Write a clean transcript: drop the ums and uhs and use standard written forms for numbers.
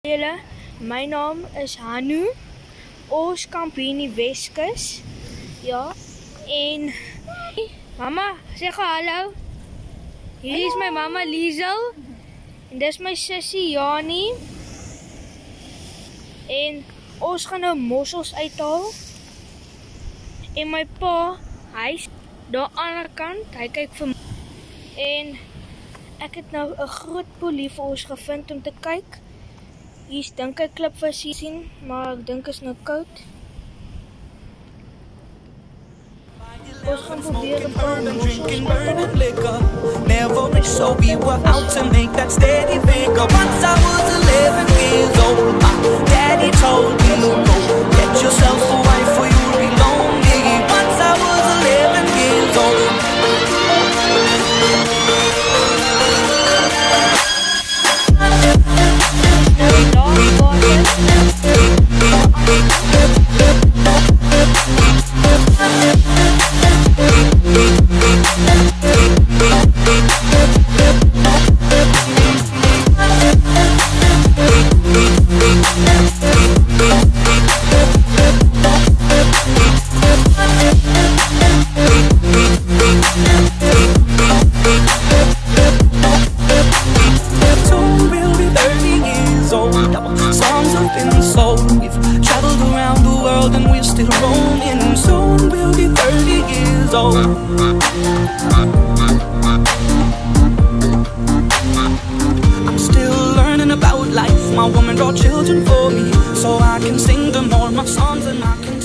Julle, my naam is Hanu. Ons kamp hier in die Weskus. Ja. En mama, sê gou hallo. Hier is my mamma Liesel. En dis my sussie Jani. En ons gaan nou mossels uithaal. En my pa, hy's daar aan die ander kant. Hy kyk vir my. En ek het nou 'n groot poelie vir ons gevind om te kyk. Hier dink ek klipvis hier sien, maar ek dink is nou koud. Ons gaan probeer 'n paar mossels. Never rich, so we were out to make that steady figure. Once I was 11 years old, my daddy told me, go get yourself a wife for you'll be lonely. Once I was 11 years old. Songs have been sold. We've traveled around the world and we're still roaming. Soon we'll be 30 years old. I'm still learning about life. My woman brought children for me, so I can sing them all my songs and I can